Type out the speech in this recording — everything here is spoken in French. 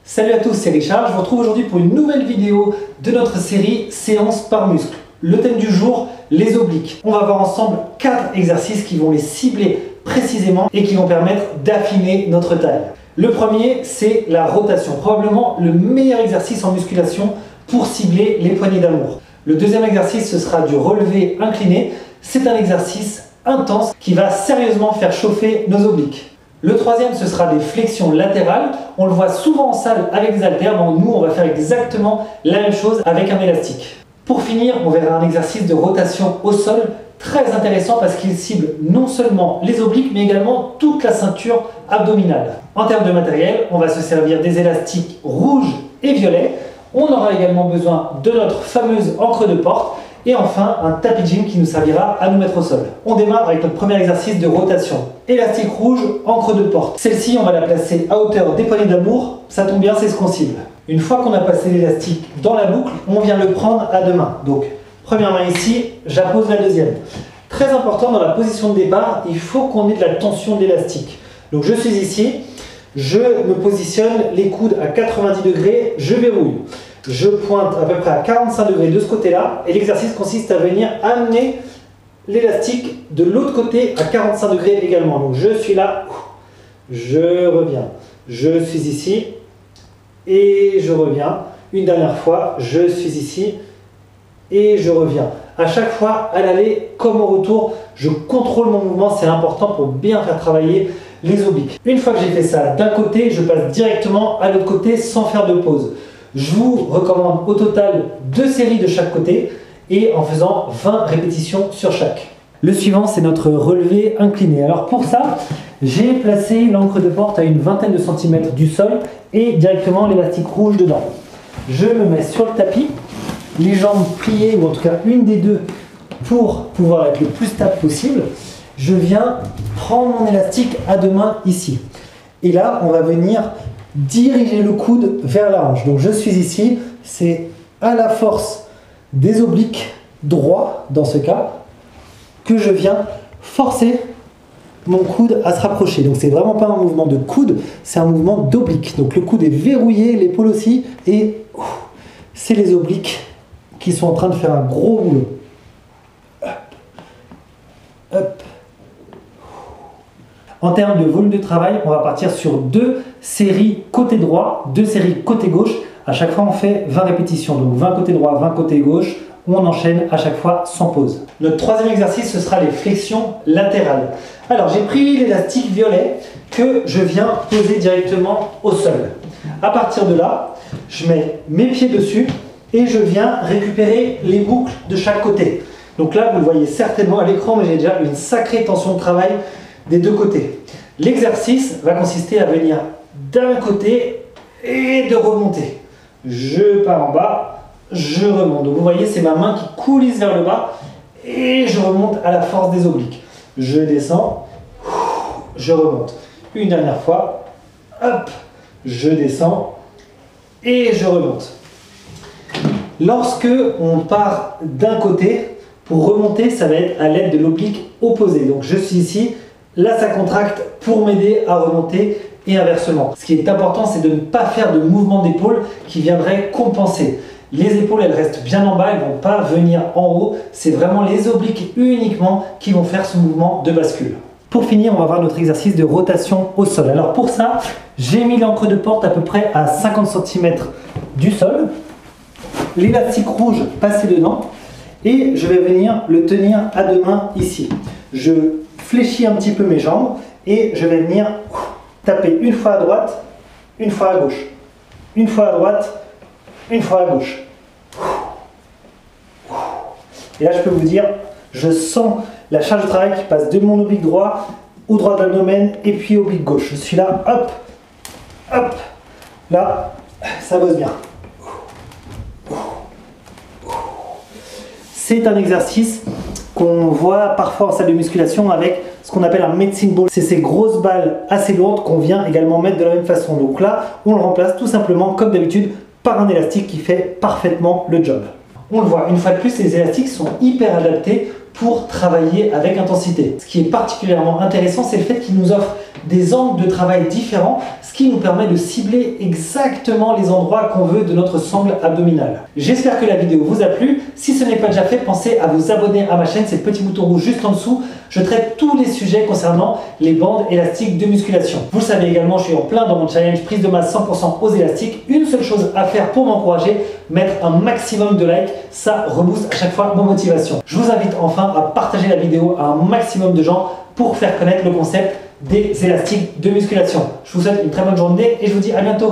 Salut à tous, c'est Richard, je vous retrouve aujourd'hui pour une nouvelle vidéo de notre série Séance par muscle. Le thème du jour, les obliques. On va voir ensemble 4 exercices qui vont les cibler précisément et qui vont permettre d'affiner notre taille. Le premier, c'est la rotation, probablement le meilleur exercice en musculation pour cibler les poignées d'amour. Le deuxième exercice, ce sera du relevé incliné. C'est un exercice intense qui va sérieusement faire chauffer nos obliques. Le troisième, ce sera des flexions latérales. On le voit souvent en salle avec des haltères. Donc nous, on va faire exactement la même chose avec un élastique. Pour finir, on verra un exercice de rotation au sol très intéressant parce qu'il cible non seulement les obliques, mais également toute la ceinture abdominale. En termes de matériel, on va se servir des élastiques rouges et violets. On aura également besoin de notre fameuse encre de porte. Et enfin, un tapis de gym qui nous servira à nous mettre au sol. On démarre avec notre premier exercice de rotation. Élastique rouge, encre de porte. Celle-ci, on va la placer à hauteur des poignées d'amour. Ça tombe bien, c'est ce qu'on cible. Une fois qu'on a passé l'élastique dans la boucle, on vient le prendre à deux mains. Donc, première main ici, j'appose la deuxième. Très important dans la position de départ, il faut qu'on ait de la tension de l'élastique. Donc, je suis ici, je me positionne les coudes à 90 degrés, je verrouille. Je pointe à peu près à 45 degrés de ce côté-là et l'exercice consiste à venir amener l'élastique de l'autre côté à 45 degrés également. Donc je suis là, je reviens, je suis ici et je reviens. Une dernière fois, je suis ici et je reviens. À chaque fois, à l'aller comme au retour, je contrôle mon mouvement, c'est important pour bien faire travailler les obliques. Une fois que j'ai fait ça d'un côté, je passe directement à l'autre côté sans faire de pause. Je vous recommande au total 2 séries de chaque côté et en faisant 20 répétitions sur chaque. Le suivant, c'est notre relevé incliné. Alors pour ça, j'ai placé l'encre de porte à une vingtaine de centimètres du sol et directement l'élastique rouge dedans. Je me mets sur le tapis, les jambes pliées ou en tout cas une des deux pour pouvoir être le plus stable possible. Je viens prendre mon élastique à deux mains ici. Et là, on va venir diriger le coude vers la hanche. Donc je suis ici, c'est à la force des obliques droits dans ce cas que je viens forcer mon coude à se rapprocher. Donc c'est vraiment pas un mouvement de coude, c'est un mouvement d'oblique. Donc le coude est verrouillé, l'épaule aussi, et c'est les obliques qui sont en train de faire un gros boulot. Hop. Hop. En termes de volume de travail, on va partir sur 2 séries côté droit, 2 séries côté gauche. À chaque fois, on fait 20 répétitions. Donc 20 côté droit, 20 côté gauche. On enchaîne à chaque fois sans pause. Notre troisième exercice, ce sera les flexions latérales. Alors, j'ai pris l'élastique violet que je viens poser directement au sol. À partir de là, je mets mes pieds dessus et je viens récupérer les boucles de chaque côté. Donc là, vous le voyez certainement à l'écran, mais j'ai déjà une sacrée tension de travail des deux côtés. L'exercice va consister à venir d'un côté et de remonter. Je pars en bas, je remonte. Donc vous voyez, c'est ma main qui coulisse vers le bas et je remonte à la force des obliques. Je descends, je remonte. Une dernière fois, hop, je descends et je remonte. Lorsque on part d'un côté, pour remonter, ça va être à l'aide de l'oblique opposée. Donc je suis ici. Là, ça contracte pour m'aider à remonter et inversement. Ce qui est important, c'est de ne pas faire de mouvement d'épaule qui viendrait compenser. Les épaules, elles restent bien en bas, elles ne vont pas venir en haut. C'est vraiment les obliques uniquement qui vont faire ce mouvement de bascule. Pour finir, on va voir notre exercice de rotation au sol. Alors pour ça, j'ai mis l'encre de porte à peu près à 50 cm du sol. L'élastique rouge passé dedans. Et je vais venir le tenir à deux mains ici. Je fléchis un petit peu mes jambes et je vais venir taper une fois à droite, une fois à gauche. Une fois à droite, une fois à gauche. Et là, je peux vous dire, je sens la charge de travail qui passe de mon oblique droit au droit de l'abdomen et puis oblique gauche. Je suis là, hop, hop. Là, ça bosse bien. C'est un exercice qu'on voit parfois en salle de musculation avec ce qu'on appelle un medicine ball. C'est ces grosses balles assez lourdes qu'on vient également mettre de la même façon. Donc là, on le remplace tout simplement, comme d'habitude, par un élastique qui fait parfaitement le job. On le voit, une fois de plus, les élastiques sont hyper adaptés pour travailler avec intensité. Ce qui est particulièrement intéressant, c'est le fait qu'il nous offre des angles de travail différents, ce qui nous permet de cibler exactement les endroits qu'on veut de notre sangle abdominale. J'espère que la vidéo vous a plu. Si ce n'est pas déjà fait, pensez à vous abonner à ma chaîne, c'est le petit bouton rouge juste en dessous. Je traite tous les sujets concernant les bandes élastiques de musculation. Vous le savez également, je suis en plein dans mon challenge prise de masse 100% aux élastiques. Une seule chose à faire pour m'encourager, mettre un maximum de likes, ça rebooste à chaque fois ma motivation. Je vous invite enfin à partager la vidéo à un maximum de gens pour faire connaître le concept des élastiques de musculation. Je vous souhaite une très bonne journée et je vous dis à bientôt.